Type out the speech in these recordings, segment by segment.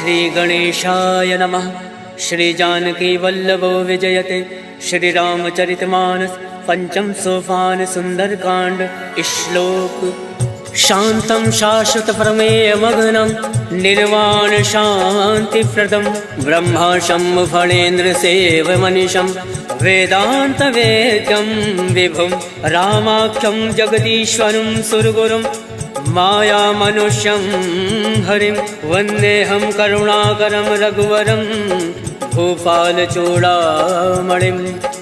श्री गणेशाय नमः। श्री जानकी वल्लभो विजयते। श्री रामचरितमानस पंचम सोपान सुंदरकांड। श्लोक शांतं शाश्वत प्रमेय मग्नं निर्वाण शांति प्रदम ब्रह्मा शंभु फणेन्द्र सेव मनीषं वेदांत वेद्यं विभुं रामाख्यं जगदीश्वरं सुरगुरुं माया मनुष्यं हरिं वन्देऽहं करुणाकरं रघुवरं भूपाल चूड़ामणिं।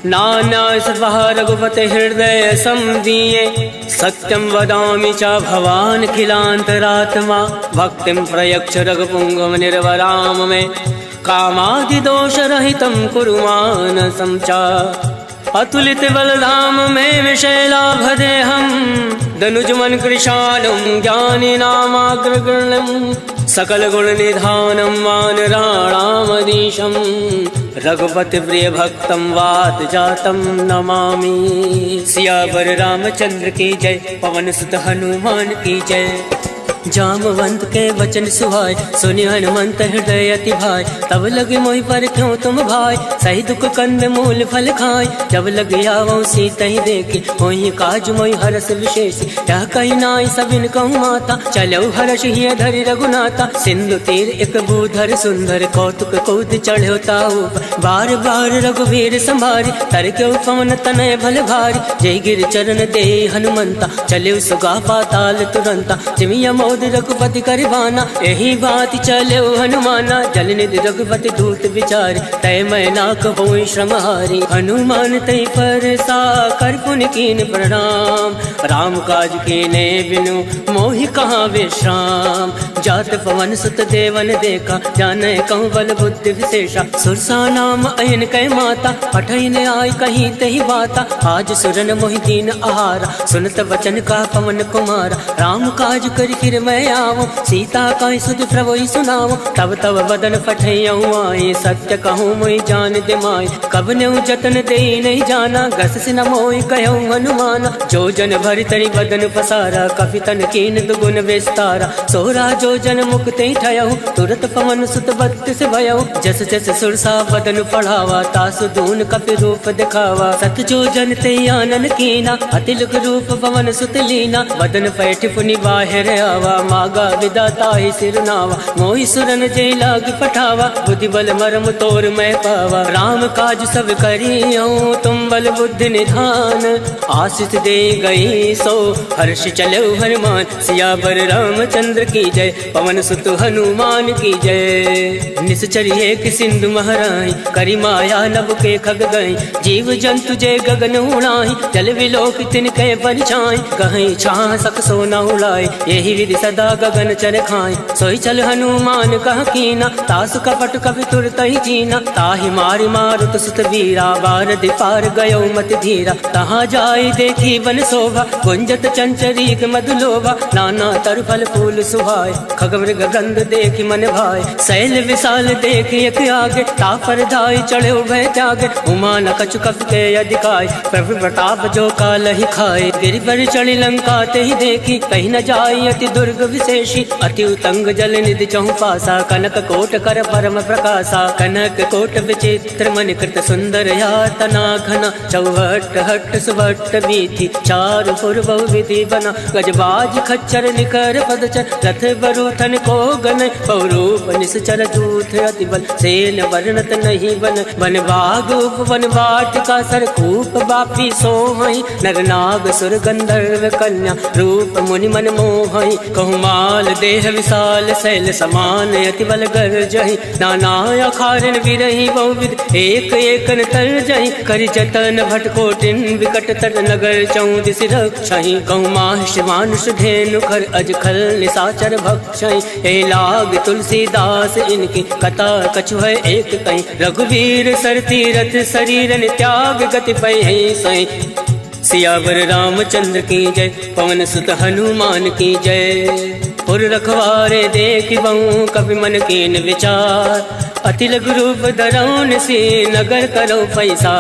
नान्यासवः रघुपते हृदय संदीये सत्यं वदामि च भवान् खिलान्तरात्मा भक्तिं प्रयच्छ रघुपुङ्गव निर्वराम मे कामादिदोषरहितं कुरु मानसं च। अतुलित बलधाम में विशैलाभदेहं दनुजमन कृशालं ज्ञानिनामाग्रगण्यं सकल गुण निधानं वानराणामधीशं रघुपति प्रिय भक्तं वात जातं नमामि। सियावर रामचंद्र की जय, पवन सुत हनुमान की जय। जामवंत के वचन सुहाय, सुनि हनुमंत हृदय अति भाई। तब लगे मोहि पर क्यों तुम भाई, सही दुख कंद मूल फल खाय। जब लगे आवो सीता ही देखे, होई काज मोहि हरस विशेष। यह कही नाई सबिन कहूँ माता, चलो हर्ष ही धरि रघुनाथा। सिंधु तीर एक भूधर सुंदर, कौतुक कौद चढ़ो ताऊ। बार बार रघुवीर संभारी, तर क्यों पवन तनय भल भारी। जय गिर चरण दे हनुमंता, चले सुगा पाताल तुरंता। जिमिया मोद रघुपति करवाना, यही बात चले हनुमाना। जल निधि रघुपति दूत विचार, तय मैं नाक होई श्रमहारी। हनुमान तय पर सा कर पुनि कीन प्रणाम। राम काज कीने बिनु मोहि कहाँ विश्राम। जात पवन सुत देवन देखा, जाने कहूँ बल बुद्धि विशेषा। सुरसा नाम अयन कै माता, पठैन आय कहीं तही बाता। आज सुरन मोहि दीन आहारा, सुनत वचन का पवन कुमारा। राम काज कर फिर मैं आवो, सीता का सुध प्रभु सुनाओ। तब तब बदन पठैयऊँ आए, सत्य कहूँ मोहि जान दे माय। कब न्यू जतन दे नहीं जाना, गस से न मोहि कहूँ हनुमाना। जो जन भरि तरि बदन पसारा, कपि तन कीन दुगुन विस्तारा। सोरा जो जन मुक्ति ठयऊ, तुरत पवन सुत बत्तीस भयऊ। जस जस सुरसा बदन पढ़ावा, तासु दून कपि रूप दिखावा। सत जो जन ते आनन कीना, अतिलुक रूप पवन सुत लीना। बदन पैठ पुनि बाहिर आवा, मागा विदाता ही सिरनावा। मोहि सुरन जय लाग पठावा, बुद्धि बल मरम तोर मैं पावा। राम काज सब करियऊँ, तुम बल बुद्धि निधान। आशीष दे गई सो हर्ष चलो हनुमान। सियावर रामचंद्र की जय, पवन सुत हनुमान की जय। निश्चर्य कि सिंधु महराई, करी माया नभ के खग गई। जीव जंतु जय गगन उड़ाई, जल विलोक तिनके परछाई। कहीं छाह सक सो न उड़ाई, यही विधि सदा गगन चर खाए। सोई चल हनुमान कह कीना, तासु कपट कपि तुरत ही जीना। ताहि मारि मारुत सुत वीरा, बारधि पार गयो मति धीरा। तहाँ जाई देखी वन शोभा, गुंजत चंचरीक मधुलोभा। नाना तर फल फूल सुहाय, खग मृग गंध देखी मन भाय। शैल विशाल देखी एक आगे, तापर धाई चढ़े भय त्यागे। उमा न कछु कपि के अधिकाय, प्रभु प्रताप जो काल ही खाए। गिरि पर चढ़ी लंका ते ही देखी, कहीं न जाई अति दुर्ग विशेषी। अति उतंग जल निधि चहु पासा, कनक कोट कर परम प्रकाशा। कनक कोट विचित्र मणि कृत सुंदर यातना घना। चौहट हट सुभट बीथी, चारु पुर बहु विधि बना। गजबाज खच्चर निकर पदचर, रथ बरूथन को गन। पौरूप निश्चर दूत अति बल, सेन वर्णत नहीं बन। वन बाग उपवन वाटिका, सरकूप बापी सोहई। नर नाग सुर गंधर्व कन्या, रूप मुनि मन मोहई। कहूँ माल देह विशाल, शैल समान अति बल गर्जहि। नाना अखारन विरहि बहुविध, एक एकन तर जहि। करि जतन भटकोटिन विकट तर, नगर चौदिस रक्षहि। कहूँ माहिष मानुष धेनु खर, अज खल निशाचर भक्षहि। हे लाग तुलसीदास इनकी, कथा कछु है एक कहीं। रघुवीर सर तीरथ शरीरन, त्याग गति पै सही। सियावर रामचंद्र की जय, पवन सुत हनुमान की जय। पुर रखवारे देखि बहु, कपि मन कीन विचार। अति लघु रूप धरौन से नगर करो पैसा।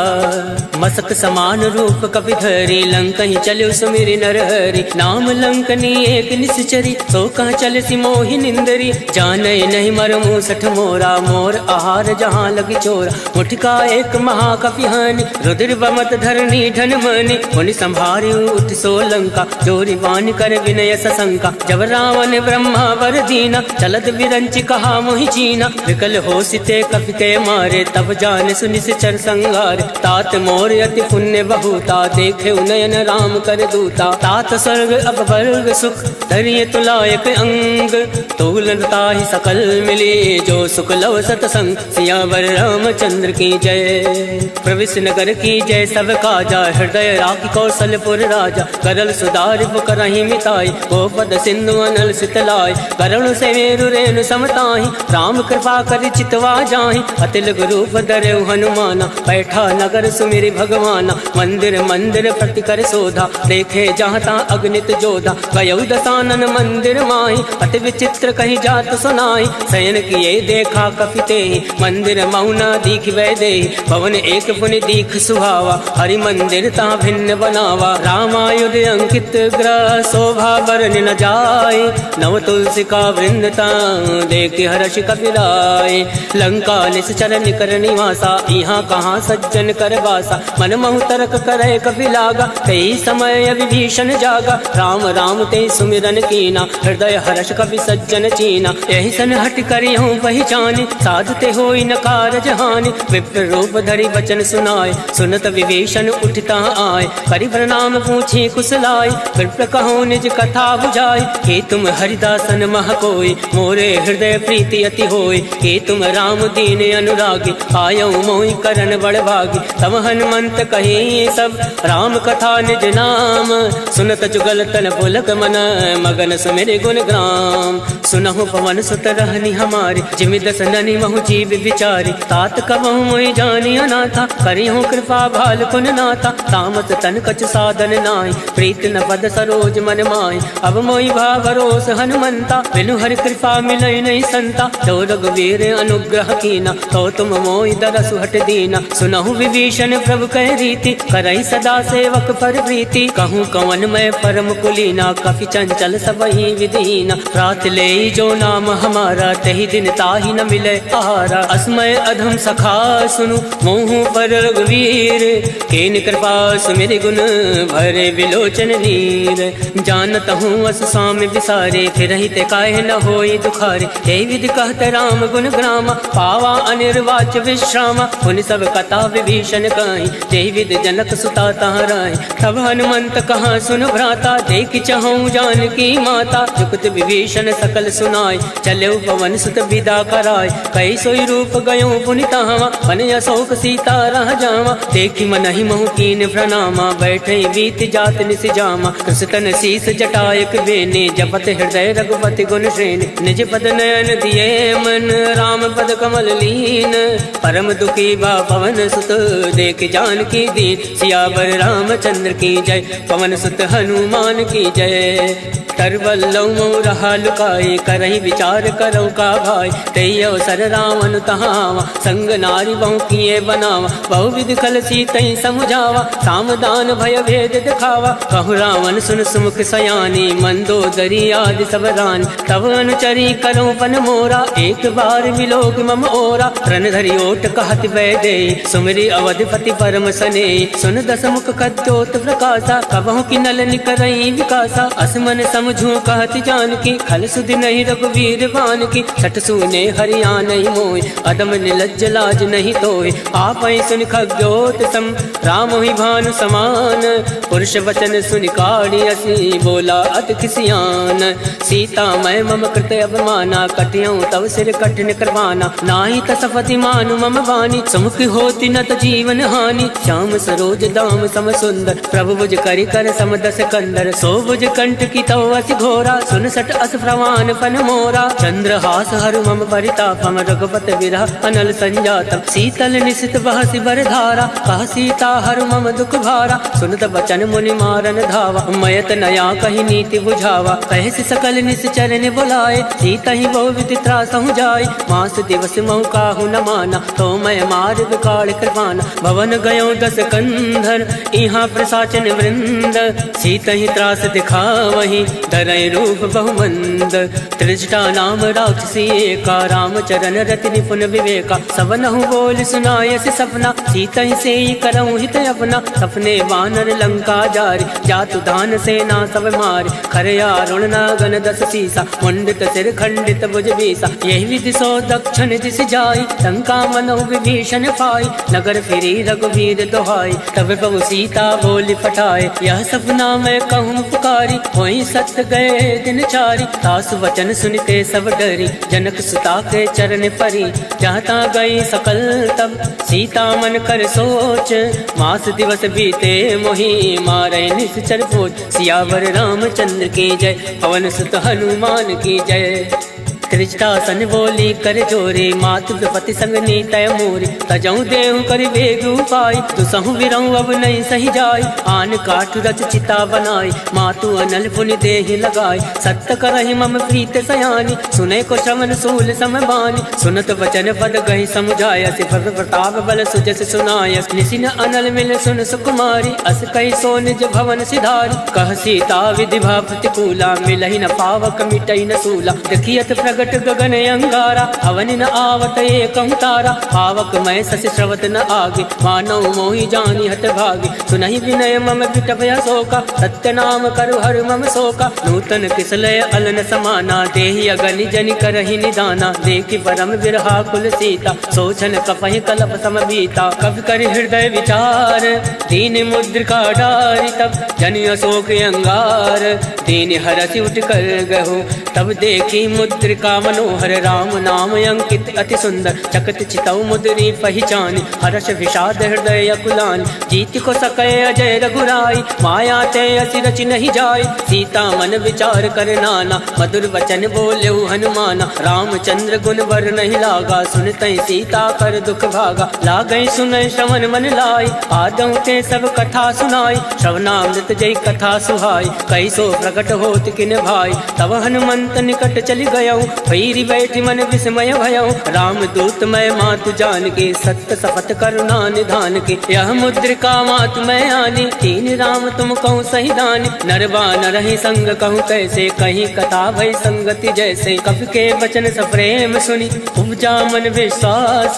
मसक समान रूप कपि धरी लंकहि चलो सुमिरि नरहरि। नाम लंकनी एक निश्चरी सो कह चल सी मोहि निंदरी। जाने नहीं मर मूसठ मोरा मोर आहार जहाँ लगी चोरा। मुठका एक महाकपि हानि रुद्र बमत धरनी धन मनि। मुनि संभारी उठ सो लंका जोरी बान कर विनय सशंका। जब रावण ब्रह्मा वर दीना चलत विरंच कहा मोहि चीना। विकल हो सिते कपि के मारे तब जान सुनि चर संगार। तात मोर अति पुण्य बहुता देखे नयन राम कर दूता। तात स्वर्ग अब वर्ग सुख धरिय तुलायक अंग। तोलता ही सकल मिली जो सुख लव सतसंग। सियावर रामचंद्र की जय प्रविश नगर की जय सब काजा। हृदय राखी कौशलपुर राजा करल सुधार करही मिताई। गोपद सिंधु अनल सितलाय करुण से मेरु रेणु समताही। राम कृपा कर चितवा जाहि अति लघु रूप धरे हनुमाना। बैठा नगर सुमिरि भगवाना मंदिर मंदिर प्रति कर शोधा। देखे जहाँ तहाँ अग्नित जोधा गयौ दसानन मंदिर माही। अति विचित्र कही जात सुनाई शयन किए देखा कपिते। मंदिर मौना दीख वै दे भवन एक पुनि दीख सुहावा। हरि मंदिर ता भिन्न बनावा रामायुध अंकित ग्रह। शोभा बरन न जाए नव तुलसी का वृंदता देख हर्ष कपिराय। लंका निश्चर निकर निवासा यहाँ कहाँ सज्जन कर बासा। मन महु तर्क करे कपि लागा कई समय विभीषण जागा। राम राम ते सुमिरन कीना हृदय हर्ष कपि सज्जन चीना। यही सन हट करी हूँ पहचानी साधते होई न कारज हानि। विप्र रूप धरि वचन सुनाए सुनत विभीषण उठता आए। करि प्रणाम पूछी कुशलाय विप्र कहो निज कथा बुझाई। हे तुम हरिदासन मह कोई मोरे हृदय प्रीति अति होई। हे तुम राम दीन अनुरागी आयो मोहि करन बड़ भागी। तब हनुमंत कही सब राम कथा निज नाम। सुनत जुगल तन पुलक मन मगन सुमिरि गुण ग्राम। सुनहु पवन सुत रहनी हमारी जिमि दस ननि महु जीव विचारी। तात कबहु मोहि जानी अनाथा करिहु कृपा भाल कुन नाथा। तामस तन कछ साधन नाहि प्रीत न पद सरोज मन माहि। अब मोहि भा भरोस हनुमंता बिनु हरि कृपा मिलई नहीं संता। तो रघुवीर अनुग्रह कीना तो तुम मोहि दरसु हट दीना। सुनहु विभीषण प्रभु कह रीति करई सदा सेवक पर प्रीति। कहूँ कवन मैं परम कुलीना कपि चंचल सबहि विदीना। रात ले जो नाम हमारा तही दिन ताहि न मिले आहारा। अस्मय अधम सखा सुनु मोहु पर रघुवीर। केन कृपा सुमिरि गुण भरे विलोचन नीर। जानत हूँ अस स्वामी विसारे फिर ते काहे न होई दुखारे। हे विधि कहत राम गुण ग्रामा पावा अनिर्वाच विश्रामा। पुनि सब कथा विभीषण कहीं जय विधि जनक सुता तहाँ राय। तब हनुमंत कहाँ सुन भ्राता देख चहु जानकी माता। जुगत विभीषण सकल सुनाय चले पवन सुत विदा कराय। कई सोई रूप गयो पुनि तहाँ पन अशोक सीता रह जावा। देखी मन ही महु कीन प्रणामा बैठे बीत जात निस जामा। कृष्ण शीस जटायक बेने जपत हृदय रघुपति गुण श्रेणी। निज पद नयन दिए मन राम पद कमल लीन। परम दुखी बा पवन सुत देख जानकी दीन। सियावर रामचंद्र की जय पवन सुत हनुमान की जय। तरबल्लौ मोर लुकाई करही विचार करो का भाई। तई अवसर रावण तहावा संग नारी बहु किए बनावा। बहु विधि खल सीतई समुझावा सामदान भय भेद दिखावा। कहु रावण सुन सुमुख सयानी मंदोदरी आदि सब रानी। तब अनुचरी करो पन मोरा एक बार विलोक मम ओरा। रण धरि ओट कहत वै दे सुमिरि अवधिपति परम सने। सुन दस मुख कद्योत प्रकाशा कबहु की नल निकरई विकासा। असमन समझू कहत जानकी खल सुधि नहीं रघुवीर बान की। सठ सुने हरिया नहीं मोय अदम निलज्ज लाज नहीं तोय। आप सुन खग्योत सम राम ही भानु समान। पुरुष वचन सुन काढ़ी असी बोला अति खिसियान। सीता मैं मम कृत अवमाना कटियों तव सिर कठिन करवाना। नाही तसपति मानु मम वाणी सुमुख होती न त जीवन हानि। श्याम सरोज दाम सम सुंदर प्रभु भुज करि कर सम दस कंदर। सो भुज कंठ की तव अति घोरा सुन सट अस प्रवान फन मोरा। चंद्रहास हरु मम परितापम रघुपत विरह अनल संजातम। शीतल निशित बहसि बर धारा कह सीता हरु मम दुख भारा। सुनत बचन मुनि मारन धावा मयत नया कही नीति बुझावा। कहसि सकल निश्चर ने बुलाए सीता ही बहु विधि त्रासहु जाय। मास दिवस मऊ काहू न माना, तो मैं मार विकाल कृपाना। भवन गयो 10 कंधर, यहाँ प्रसाचन वृंद, सीता ही त्रास दिखावही, धरय रूप बहुमंद। त्रिजटा नाम राक्षसी एका, रामचरण रति निपुण विवेका। सबनहु बोल सुनाय से सपना, सीता ही से करऊँ हित अपना। सपने वानर लंका जारी, जातु दान सेना सब मारे। खरया रुणना गण 10 सीसा, मुंडित सिर खंडित भुज बीसा। यही विधि सो दक्षिण दिस जाई, लंका मनो विभीषण पाई। नगर फिरी रघुवीर दोहाई, तब प्रभु सीता बोली पठाए। यह सपना मैं कहूँ पुकारी, होई सत्य गए दिन चारी। सासु वचन सुनते सब डरी, जनक सुता के चरण परी। जहाँ गई सकल तब सीता मन कर सोच, मास दिवस बीते मोहि मारे निश्चर पोच। सियावर रामचंद्र की जय, पवन सुत हनुमान की जय। त्रिजटा सन बोली कर जोरे, मातु विपति संग नीतय मोरे। तजऊ देहु कर वेग उपाय, दुसहु विरऊ अब नहीं सही जाय। आन काठ रच चिता बनाई, मातु अनल पुनि देहि लगाई। सत्य करहि मम प्रीत सयानी, सुने को श्रवण सूल समबानी। सुनत वचन पद गहि समुझाय, सिफर प्रताप बल सुजस सुनाय। निसिन अनल मिल सुन सुकुमारी, अस कहि सो निज भवन सिधारी। कह सीता विधि भा प्रतिकूला, मिलहि न पावक मिटई न सूला। देखियत प्रगट गगन अंगारा, हवन न आवत एकं तारा। पावक मैं सस श्रवत न आगे, मानव मोहि जानी हत भागे। सुनहि विनय मम विटपय शोका, सत्य नाम करु हर मम शोका। नूतन किसलय अलन समाना, देहि अगनि जनि करहि निदाना। देखि परम विरहा कुल सीता, सोचन कपहि कलप समबीता। कवि कर हृदय विचार, दीन मुद्रिका डारि। तब जनि अशोक अंगार, दीन हरसि उठ कर गहो। तब देखी मुद्रिका मनोहर, राम नाम अंकित अति सुंदर। चकत चितौ मुद्री पहचानी, हर्ष विषाद हृदय अकुलानी। जीत को सकय अजय रघुराई, माया ते असि रचि नहीं जाय। सीता मन विचार कर नाना, मधुर वचन बोल्यौ हनुमाना। रामचंद्र गुण वर नहीं लागा, सुनतै सीता कर दुख भागा। लागै सुनय श्रवण मन लाई, आदौ ते सब कथा सुनाई। श्रवणामृत जय कथा सुहाई, कैसो प्रकट होत किन भाई। तब हनुमंत निकट चली गयौ, भैरी बैठी मन विस्मय भयौ। राम दूत मैं मातु जान के, सत्य शपथ करुणा निधान के। यह मुद्रिका मातु मैं आनी, तीन राम तुम कहूँ सही दानी। नरवा नरहि संग कहूँ कैसे, कहीं कथा भई संगति जैसे। कवि के वचन सप्रेम सुनी, उपजा मन विश्वास।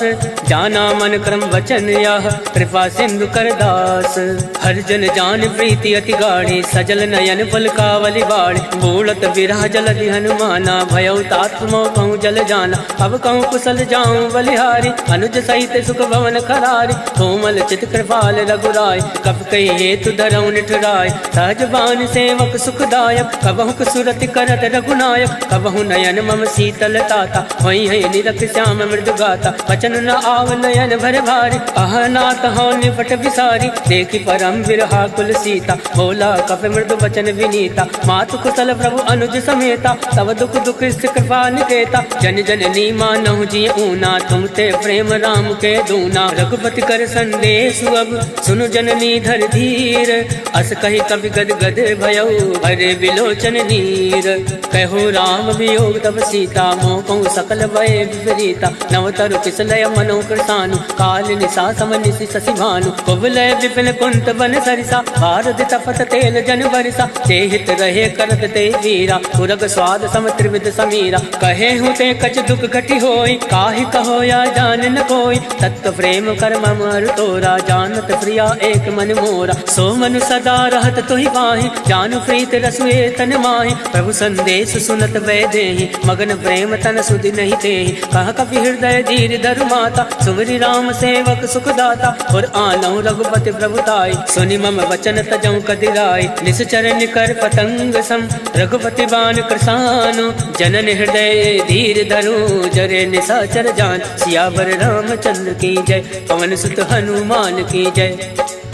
जाना मन क्रम वचन यह, कृपा सिंधु कर दास। हर जन जान प्रीति अति गाढ़ी, सजल नयन पलकावली बाढ़। बूढ़त विरह जलधि हनुमाना, भयौ तात मोह कहूँ जल जाना। अब कहूँ कुशल जाऊँ बलिहारी, अनुज सहित सुख भवन खरारी। कोमल चित कृपाल रघुराय, कब कही हेतु धरऊ निठुराय। सहज बान सेवक सुखदायक, कबहु कुसुरति करत रघुनायक। कबहु नयन मम शीतल ताता, वही है निरख श्याम मृदु गाता। वचन न आव नयन भर भारी, अह नाथ हो निपट विसारी। देखी परम विरहा कुल सीता, बोला कप मृदु वचन विनीता। मातु कुशल प्रभु अनुज समेता, तब दुख दुख कृपा निकेता। जन जननी मानहु जी ऊना, तुम ते प्रेम राम के दूना। रघुपति कर संदेश अब, सुनु जननी धर धीर। अस कही कवि गद गद भयौ, भरे विलोचन नीर। कहो राम वियोग तब सीता, मोह कहूँ सकल भय विपरीता। नवतरु किसलय मनो कृतानु, काल निशा सम निशि शशि भानु। कुबलय विपिन कुंत बन सरिसा, भारत तपत तेल जन बरिसा। जेहित रहे करत ते वीरा, पुरग स्वाद सम त्रिविध समीरा। कहे हूँ ते कछ दुख घटी होई, काहि कहो या जान न कोई। तत्व प्रेम कर मम अरु तोरा, जानत प्रिया एक मन मोरा। सो मनु सदा रहत तुहि पाहि, जानु प्रीत रसुए तन माहि। प्रभु संदेश सुनत वै देहि, मगन प्रेम तन सुधि नहीं तेहि। कह कपि हृदय धीर धरु माता, सुमरि राम सेवक सुखदाता। और आनौ रघुपति प्रभुताई, सुनि मम वचन तजौ कदिराई। निश्चर निकर पतंग सम, रघुपति बान कृसानु। जनन हृदय धीर धरु, जरे निशाचर जान। सियावर रामचंद्र की जय, पवन सुत हनुमान की जय।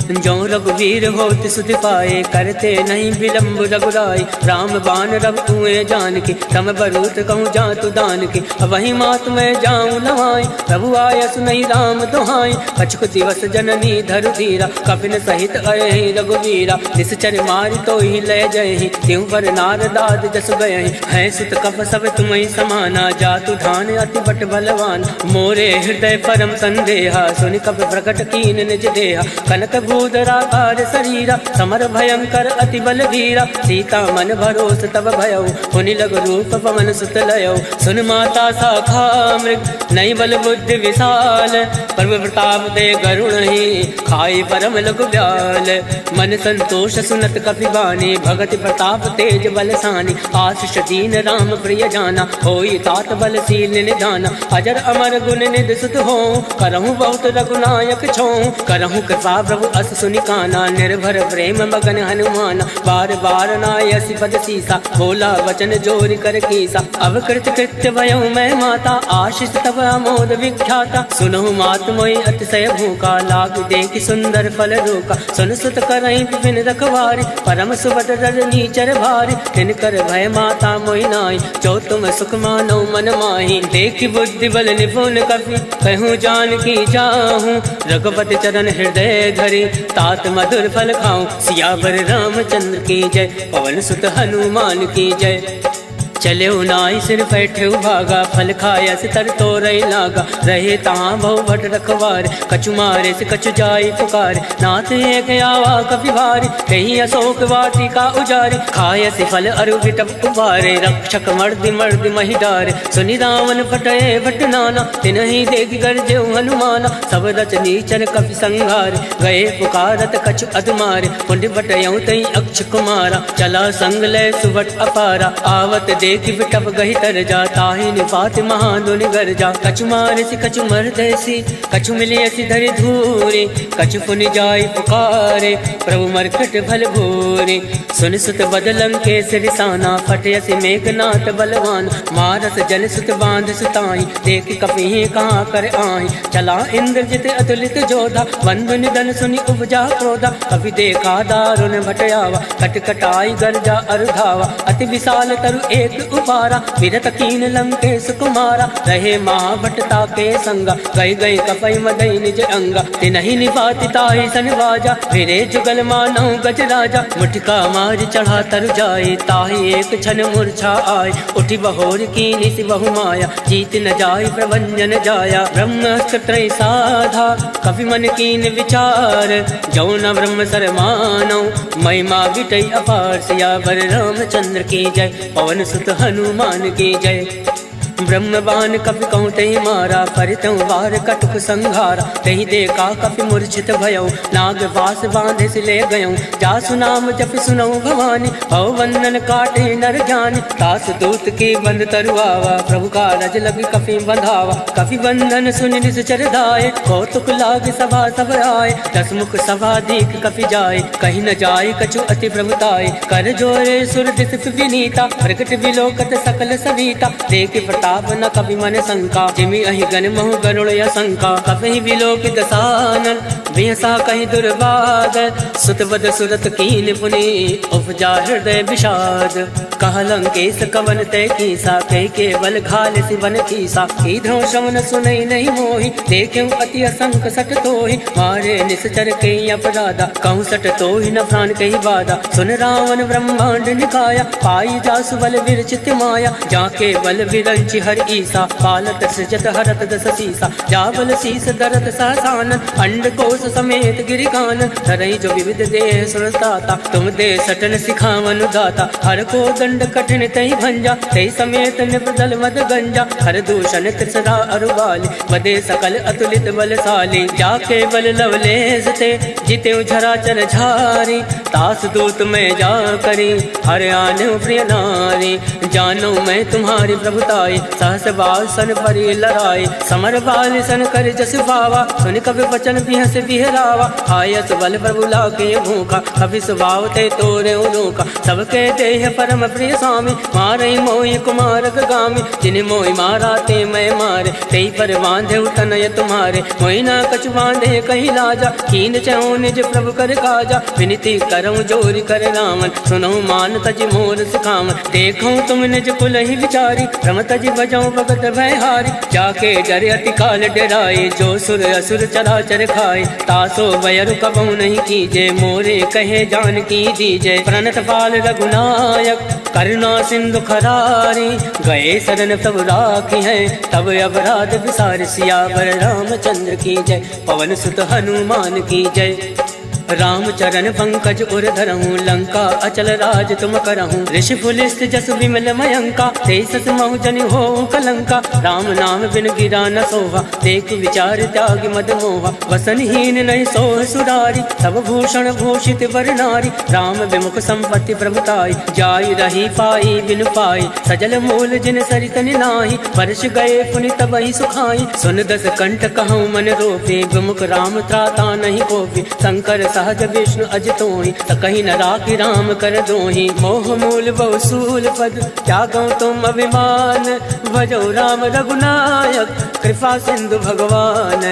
जो रघुवीर होत सुधि पाए, करते नहीं विलम्ब रघुराई। राम बाण रब कुएं जान के, तम बरूत कहूँ जातु दान के। वही मात मैं जाऊँ लवाई, प्रभु आयस नहीं राम दुहाई। कछुक दिवस जननी धरु धीरा, कपिन सहित अयहि रघुवीरा। निश्चर मारि तो ही लय जयहि, त्यों पर नारदाद जस गयहि। है सुत कप सब तुम्हि समाना, जातु धान अति बट बलवान। मोरे हृदय परम संदेहा, सुनि कप प्रकट कीन निज देहा। कनक भूधरा कार शरीरा, समर भयंकर अति बल वीरा। सीता मन भरोस तब भयउ, पुनि लग रूप पवन सुत लयउ। सुन माता शाखा मृग, नहीं बल बुद्धि विशाल। प्रभु प्रताप दे गरुण ही, खाई परम लघु ब्याल। मन संतोष सुनत कपि बानी, भगति प्रताप तेज बलसानी। आशीष दीन राम प्रिय जाना, होई तात बलशील निधाना। अजर अमर गुण निधि सुत हो, करहूँ बहुत रघुनायक छो। करहूँ कृपा प्रभु अस सुनि काना, निर्भर प्रेम मगन हनुमाना। बार बार नायसि पद सीसा, बोला वचन जोरि कर कीसा। अब कृत कृत्य भयउ मैं माता, आशीष तब अमोद विख्याता। सुनहु मात मोहि अतिशय भूखा, लाग देखि सुंदर फल रूका। सुन सुत करहि विपिन रखवारी, परम सुभद्र रजनी चर भारी। तिनकर भय माता मोहि नाहि, जो तुम सुख मानो मन माहि। देखि बुद्धि बल निपुण कपि, कहूँ जानकी जाहूँ। रघुपति चरण हृदय धरि, तात मधुर फल खाऊं। सियावर रामचंद्र की जय, पवन सुत हनुमान की जय। चले नाई सिर बैठे भागा, फल खाया से तर तो रही लागा। रहे तहाँ बहु भट रखवार, कछु मारे से कछु जाई पुकार। नाथ एक आवा कपि भारी, कहीं अशोक वाटिका उजारे। खाय से फल अरु विटप उबारे, रक्षक मर्दि मर्दि महि डारे। सुनि रावण फटए भट नाना, तिनहि देख गर्जे हनुमाना। सब रच नीचर कपि संघार, गए पुकारत कछु अधमारे। पुंड बटयऊ तई अक्ष कुमारा, चला संग लय सुभट अपारा। आवत देखि बिटप गहि तर जा, ताहि निपात महादुनि गर्जा। कछु मारसि कछु मरदैसि, कछु मिलियसि धरि धूरे। कछु पुनि जाई पुकारे, प्रभु मरकट भल भूरे। सुन सुत बदलं के सिरसाना, फटयसि मेघनाथ बलवान। मारस जन सुत बांध सुताई, देखि कपिहि कहाँ कर आहि। चला इंद्रजित अतुलित जोधा, बंधु निधन सुनि उपजा क्रोधा। कपि देखा दारुण भटयावा, कटकटाई गर्जा अरुधावा। अति विशाल तरु एक उपारा, विरत कीन लंकेश कुमारा। रहे महाभटता के संगा, गई गई कपई मदई निज अंगा। तिनहि निपाति ताहि सन बाजा, फिरे जुगल मानव गज राजा। मुठिका मारि चढ़ा तर जाए, ताहि एक क्षण मूर्छा आय। उठि बहोर कीनि सि बहु माया, जीत न जाय प्रभंजन जाया। ब्रह्मास्त्र त्रय साधा, कपि मन कीन विचार। जौ न ब्रह्म सर मानौ, महिमा विटई अपार। सियावर रामचंद्र की जय, पवन सुत हनुमान की जय। ब्रह्म बाण कपि कहूँ तहि मारा, परितौ वार कटुक संघारा। तहि देखा कपि मूर्छित भयउ, नाग वास बांधे से ले गयऊ। जासु नाम जपि सुनऊ भवानी, भव बंधन काटे नर ज्ञानी। तास दूत की बंद तरुआवा, प्रभु का रज लग कपि बंधावा। कपि बंधन सुनि निश्चर धाये, कौतुक लाग सभा सब आए। दस मुख सभा दीख कपि जाए, कहीं न जाय कछु अति प्रभुताय। कर जोरे सुर दिस विनीता, प्रकट विलोकत सकल सविता। देख प्रताप न कपि मन शंका, जिमि अहि गण महु गरुड़ शंका। कपि विलोक दसानन, बिहसा कहीं दुर्बाद। सुत बद सुरत कीन पुनि, उपजा हृदय विषाद। कह लंकेश कवन तय कीसा, कह के बल घाल सिवन कीसा। ईधो श्रवण सुनई नहीं मोहि, देखूं अति असंख सट तोहि। मारे निश्चर के अपराधा, कहूँ सट तोहि न प्राण कही बाधा। सुन रावण ब्रह्मांड निकाया, पाई जासु बल विरचित माया। जाके बल विरंचि हर ईसा, पालत सृजत हरत दस सीसा। जाबल शीस दरत सहसान, अंड कोश समेत गिरिकान। धरई जो विविध देह सुरताता, तुम दे सटन सिखावन दाता। हर को दंड कठिन तई भंजा, तई समेत निपदल मद गंजा। हर दूषण त्रिसरा अरुबाली, बदे सकल अतुलित बलशाली। जाके बल लवलेस ते, जिते झरा चर झारी। तास दूत में जा करी, हर आने प्रिय नारी। जानो मैं तुम्हारी प्रभुताई, सहस बाल सन परि लड़ाई। समर बाल सन कर जस पावा, सुन कभी बचन बिहस बिहरावा। आयस बल प्रभु लाके भूखा, कभी स्वभाव ते तोरे उनोका। सबके देह परम प्रिय स्वामी। मारई मोहि कुमार गामी, जिन मोहि मारा ते मैं मारे। तेई पर बांधे तनय तुम्हारे, मोहि न कछु बांधे कहीं लाजा। कीन चहु निज प्रभु कर काजा, विनती करऊँ जोरि कर रामन। सुनो मान तज मोर सिखावन, देखो तुम निज कुल ही विचारी। रम तज बजाऊँ भगत भय हारी, जाके डरे अति काल डराए। जो सुर असुर चराचर खाए, तासो बयरु कबहु नहीं कीजे। मोरे कहे जान की दीजे, प्रणत पाल रघुनायक करुणा सिंधु खरारी। गए शरण तब राखी है, तब अपराध विसार। सियावर रामचंद्र की जय, पवन सुत हनुमान की जय। राम चरण पंकज उर धरहूँ, लंका अचल राज तुम करहूँ। ऋषि पुलिस जस विमल मयंका, तेसस महु जनि हो कलंका। राम नाम बिन गिरा न सोहा, देख विचार त्याग मद मोहा। वसनहीन नहीं सोह सुरारी, सब भूषण भूषित वर नारी। राम विमुख संपत्ति प्रभुताई, जाई रही पाई बिनु पाई। सजल मूल जिन सरित नाही, वर्ष गए पुनि तबहि सुखाई। सुन दस कंठ कहूँ मन रोपे, विमुख राम त्राता नहीं कोपी। शंकर सहज विष्णु अजतोहि, कहीं न राखी राम कर दोहि। मोह मूल बहु सूल पद, त्यागो तुम अभिमान। भजो राम रघुनायक, कृपा सिंधु भगवान।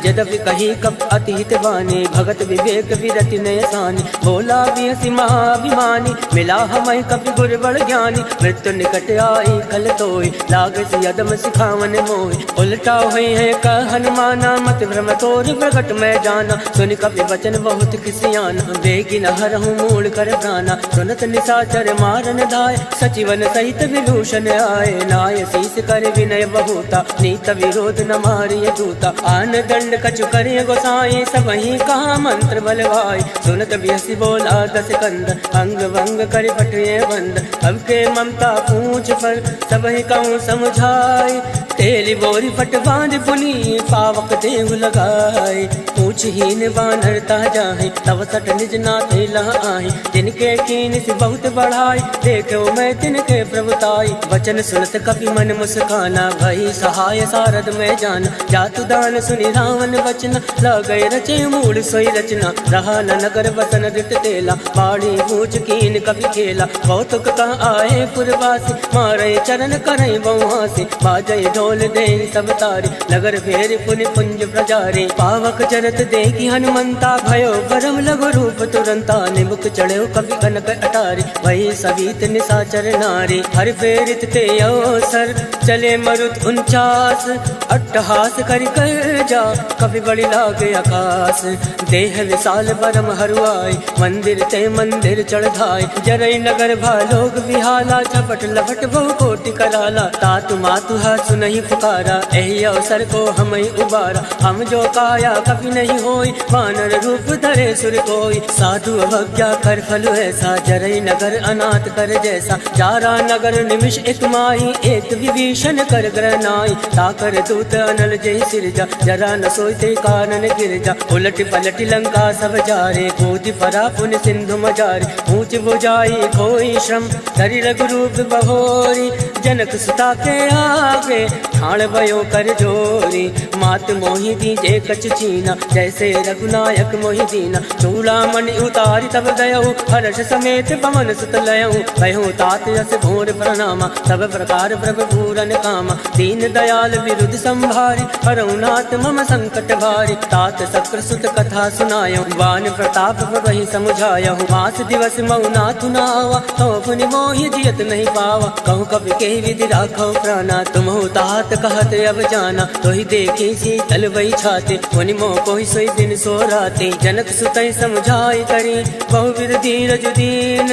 यद्यपि कही कप अति हित बानी, भगत विवेक विरति नय सानी। बोला बिहसी महाभिमानी, मिला हमें कपि गुर बड़ ज्ञानी। मृत्यु निकट आई खल तोय, लागस यदम सिखावन मोहि। उल्टा हुई है कह हनुमाना, मत भ्रम तोर प्रगट मैं जाना। सुन कपि वचन बहुत किसियाना, बेगी न हरहूँ मूल कर प्राणा। सुनत निशाचर मारन धाय, सचिवन सहित विभूषण आए। नाय शीस कर विनय बहुता, नीत विरोध न मारिय दूता। आन दंड कछु करे गोसाई, सबहि कहा मंत्र बलवाई। सुनत बिहसी बोला दस कंद, अंग भंग कर पटये बंद। अब के ममता पूछ पर, सबहि कहूँ समझाई। तेली बोरी पट बांध पुनी, पावक देहु लगाए। पूछहीन बानरता जाहे, तब सट निज नाथ लह आए। जिनके कीन से बहुत बढ़ाई, देखो मैं तिनके प्रभुताई। वचन सुनत कपि मन मुस्काना, भई सहाय सारद में जाना। जातु दान सुनि रावण वचन, लगय रचे मूल सोई रचना। रहा न नगर बसन रित तेला, बाड़ी पूछ कीन कपि खेला। कौतुक कह आए पुरवासी, मारे चरण करई बहुहासी। बाजय ढोल दे सब तारी, नगर फेर पुनि पुंज प्रजारी। पावक चरत देखी हनुमंता, भयो परम लघु रूप तुरंता। निमुख चढ़ो कवि कनक अटारी, वही सवित निशाचर नारी। हर फेरित ते अवसर, चले मरुत 49। अट्टहास करि कर जा, कवि बड़ी लागे आकाश। देह विशाल परम हरुआई, मंदिर ते मंदिर चढ़ धाय। जरई नगर भालोग विहाला, झपट लपट बहु कोटि कराला। तातु मातु सुनहि पुकारा, एहि अवसर को हमई उबारा। हम जो काया कभी नहीं होई, वानर रूप धरे सुर कोई। साधु अवज्ञा कर फल ऐसा, जरई नगर अनाथ कर जैसा। जारा नगर निमिष एक माही, एक विभीषण कर ग्रह नाई। ताकर दूत अनल जय सिरजा, जरा न सोते कानन गिरजा। उलट पलट लंका सब जारे, कूद परा पुन सिंधु मजारे। ऊंच बुझाई कोई श्रम, धरि रघुरूप बहोरी। जनक सुता के आगे, ठाण भयो कर जोरी। मात मोहि दीजे कछ चीना, जैसे रघुनायक मोहि दीना। चूड़ामणि उतारी तब गयऊ, हर्ष समेत पवन सुत लयऊ। कहो तात यस घोर प्रणामा, सब प्रकार प्रभु पूरन कामा। दीन दयाल विरुद्ध संभारी, हरऊ नाथ मम संकट भारी। तात शक्र सुत कथा सुनायऊ, बान प्रताप वही समुझायऊ। मास दिवस मऊ नाथु नावा, कहो पुनि मोहि जियत नहीं पावा। कहूँ कवि के विधि राखो प्राणा, तुमहु तात कहत अब जाना। तोहि देखे शीतल वही छाते, मुनि मोह कोहि सोई दिन सो राते। जनक सुतई समझाई करी, बहुविध धीरज दीन।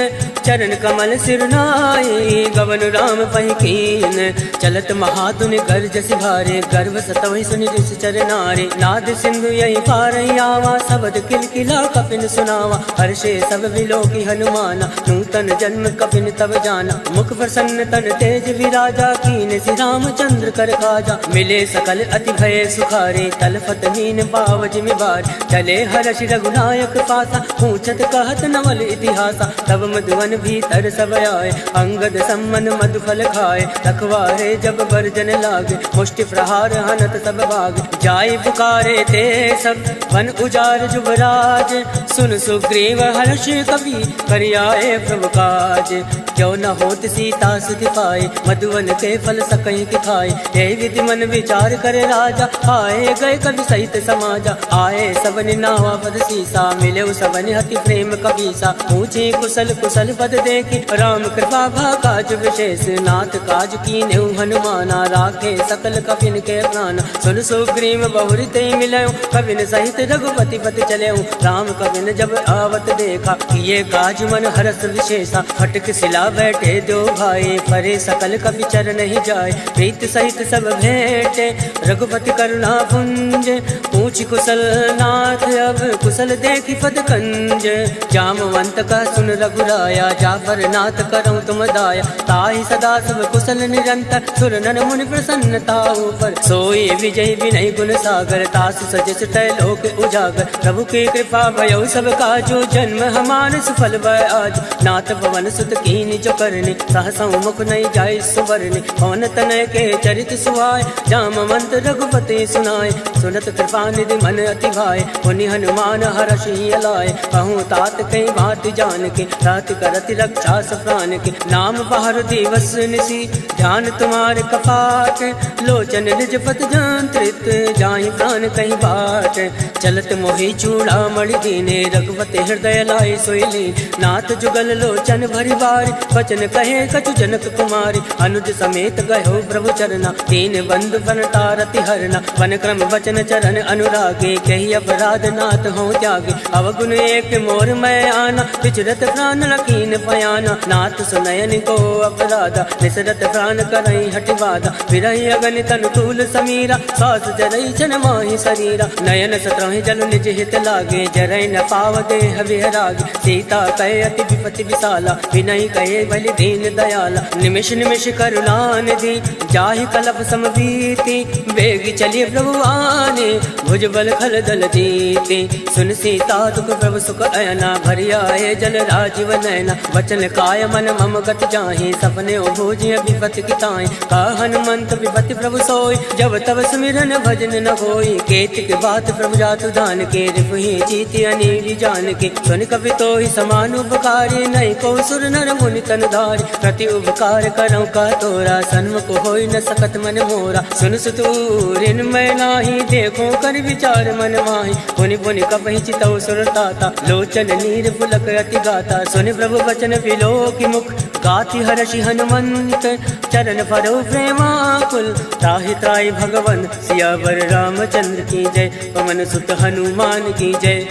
चरण कमल सिर नाई, गवन राम पहि कीन। चलत महातुनि गर्ज सिभारे, गर्भ सतवहि सुनि ऋषि चर नारे। नाद सिंधु यही पारई आवा, शब्द किलकिला कपिन सुनावा। हर्षे सब विलोकी हनुमाना, नूतन जन्म कपिन तब जाना। मुख प्रसन्न तन तेज ब्रज विराजा कीन श्री रामचंद्र कर काजा। मिले सकल अति भय सुखारे तलफत मीन बावज मिबार। चले हर्ष रघुनायक पासा पूछत कहत नवल इतिहासा। तब मधुवन भीतर सब आए अंगद सम्मन मधुफल खाए। रखवारे जब बरजन लागे मुष्टि प्रहार हनत सब भाग। जाय पुकारे ते सब वन उजार जुबराज। सुन सुग्रीव हर्ष कवि करियाए प्रभु काज। क्यों न होत सीता सुधि पाए मधुवन के फल सकहीं की खाए। हे विधि मन विचार करे राजा आए गए कवि सहित समाजा। आए सबनि नावा पद सीसा मिले सबनि हति प्रेम कबीसा। पूछे कुशल कुशल पद देखी राम कृपा भा काज विशेष। नाथ काज कीन्हु हनुमाना राखे सकल कपिन के प्राण। सुन सुग्रीव बहुरि ते मिलयो कविन सहित रघुपति पति चलयो। राम कविन जब आवत देखा किए काज मन हरस विशेषा। फटक सिला बैठे दो भाई परे सकल कवि चरण ही जाए। प्रीत सहित सब भेंटे रघुपति करुणा पुंज। पूछ कुशल नाथ अब कुशल देखी पद कंज। जामवंत का सुन रघुराया जाफर नाथ करऊं तुम दाया। ताहि सदा सब कुशल निरंतर सुर नर मुनि प्रसन्नता ऊपर। सोई विजय विनय गुण सागर तासु सजस लोक उजागर। प्रभु की कृपा भयो सब काजो जन्म हमार सफल भय आज। नाथ पवन सुत कीनि जो करने सहसा मुख नहीं जाय सुवरने। पवन तनय के चरित सुहाय जामवंत रघुपति सुनाय। सुनत कृपा निधि मन अति भाय पुनि हनुमान हर्षि अलाय। कहूँ तात कई बात जान के रात करति रक्षा सप्रान के। नाम पहर दिवस निसी ध्यान तुम्हारे कपाट। लोचन निज पत जंत्रित जाहि प्राण कहीं बाट। चलत मोहि चूड़ा मणि दीने रघुपति हृदय लाए सोइली। नाथ जुगल लोचन भरि बारी वचन कहे कछु जनक कुमारी। अनुज समेत गयो प्रभु चरना तीन बंधु बन तारति हरना। वन क्रम वचन चरण अनुरागे कही अपराध नाथ हो त्यागे। अवगुण एक मोर मैं आना विचरत प्राण लकीन पयाना। नाथ सुनयन को अपराधा निसरत प्राण करई हटि बाधा। विरही अगणित अनुकूल समीरा सास जरई छन माहि शरीरा। नयन सतरहि जल निज हित लागे जरई न पाव देह विहरागे। सीता कहे अति विपति विशाला विनय कहे बलि दीन दयाला। निमिष निमिष करुणा निधि जाहि कलप समबीति। बेग चलिए प्रभु आने भुज बल खल दल जीते। सुन सीता दुख प्रभु सुख अयना भरि आए जल राजीव नयना। वचन काय मन मम गत जाहि सपने भोजिय विपति किताय। का हनुमंत विपति प्रभु सोई जब तब सुमिरन भजन न होई। केतिक बात प्रभु जातु दान के रिपुहि जीति अनीवि जान के। सुन कपि तोहि समान उपकारी नहीं को सुर नर मुनि तन धारी। प्रति उपकार करऊं का तोरा सन्मुख होई न सकत मन मोरा। सुन सुतूरिन मैं नाही देखो कर विचार मन माही। पुनि पुनि कपहि चितौ सुर ताता लोचन नीर पुलक अति गाता। सुनि प्रभु वचन बिलो की मुख गाति हर्षि हनुमंत। चरण परो प्रेमाकुल ताहि त्राहि भगवन सियावर रामचंद्र की जय। पवन सुत हनुमान की जय।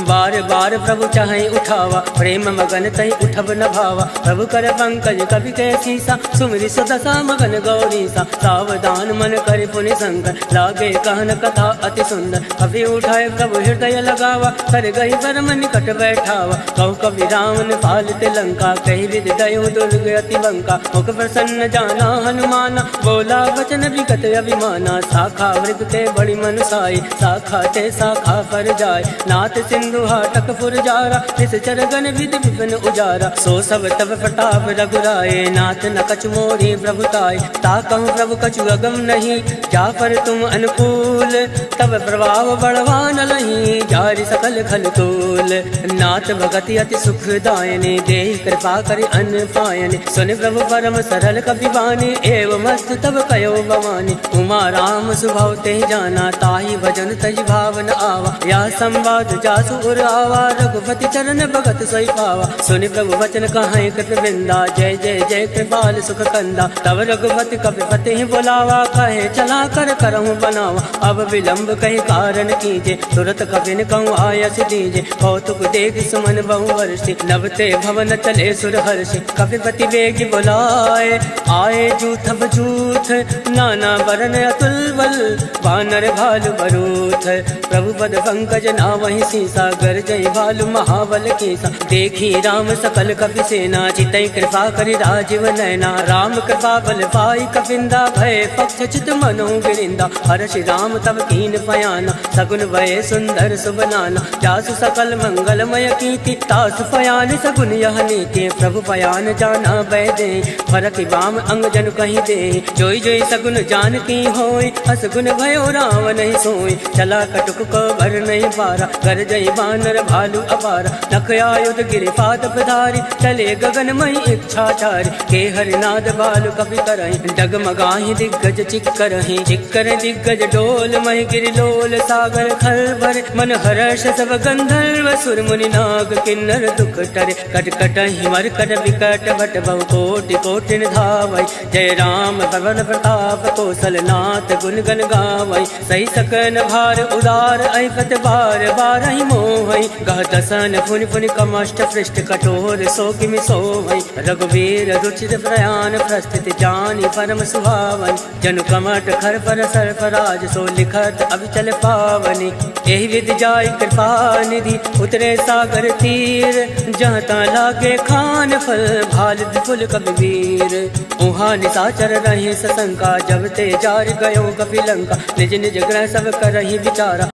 बार बार प्रभु चाहे उठावा प्रेम मगन तहि उठब न भावा। प्रभु कर पंकज कवि के सीसा सुमिरि सुदशा मगन गौरीसा। सावधान मन कर पुनि शंकर लागे कहन कथा अति सुंदर। कवि उठाए प्रभु हृदय लगावा कर गई परम निकट बैठावा। कहु कवि रावण पालित लंका कही विधि दयो दुर्ग अति बंका। मुख प्रसन्न जाना हनुमाना बोला वचन विगत अभिमाना। शाखा मृग के बड़ी मनुसाई शाखा ते शाखा पर जाय। नाथ सिंधु हाटक पुरजारा इस चरगन विधि विपिन उजारा। सो सब तब प्रताप रघुराए नाथ न कछु मोरी प्रभुताय। ताकहु प्रभु कछु अगम नहीं जाफर तुम अनुकूल। तब प्रभाव बढ़वान लही जारि सकल खल तूल। नाथ भगति अति सुख दायने देहि कृपा करि अन्न पायने। सुन प्रभु परम सरल कपि बानी एवं मस्त तब कयो भवानी। उमा राम सुभाव ते जाना ताहि भजन तज भावन आवा। या संवाद जासु आवा रघुपति चरण भगत सोई पावा। सुनि प्रभु वचन कहाई कृत वृंदा जय जय जय कृपाल सुख कंदा। तब रघुपति कपिपति ही बुलावा कहे चला कर करहूँ बनावा। अब विलंब कही कारण कीजे तुरत कपिन कहूँ आयस दीजे। कौतुक देख सुमन बहु वर्षि नवते भवन चले सुर हर्षि। कपिपति बेग बुलाए आए जूथ बजूथ नाना वरन अतुल बल वानर भालु बरूथ। प्रभु पद पंकज नावहि सीसा सागर जय भालु महाबल केसा, देखी राम सकल कपि सेना, चितई कृपा करि राजीव नैना, राम कृपा बल पाई कपिंदा, भय पक्ष चित मनो गिरिंदा, हर्षि राम तब कीन पयाना, सगुन भय सुंदर सुबनाना, जासु सकल मंगलमय कीर्ति, तासु पयान सगुन यह नीति, प्रभु पयान जाना बैदे, फरक बाम अंग जन कहीं दे, जोई जोई सगुन जान की होय, असगुन भयो राम नहीं सोई, चला कटुक को भर नहीं पारा, कर जय बानर भालू अपारा, नख आयुध गिरि पाद पधारी, चले गगन मई इच्छाचारी, के हरिनाद बालु कपि करहि, डगमगाहि दिग्गज चिक्करहि, चिक्कर दिग्गज डोल महि गिरि लोल, सागर खल भरे मन हर्ष सब गंधर्व सुर मुनि नाग किन्नर दुख टरे, कटकटहि मरकट विकट भट बहु कोटि कोटि धावै, जय राम पवन प्रताप कौशल नाथ गुण गण गावै, सही सकन भार उदार ऐपत बार बारहि मोहै, गह दसन फुनि फुनि कमष्ट पृष्ठ कठोर सो किमि सोवै, रघुवीर रुचिर प्रयाण प्रस्थित जानि परम सुहावन, जनु कमट खर पर सरफराज सो लिखत अविचल पावनी, एहि विधि जाय कृपा निधि उतरे सागर तीर, जहाँ ता लागे खान फल भाल विपुल कबीर, उहाँ निशाचर रहे सशंका, जब ते जार गयो कपि लंका, निज निज ग्रह सब करहि विचारा।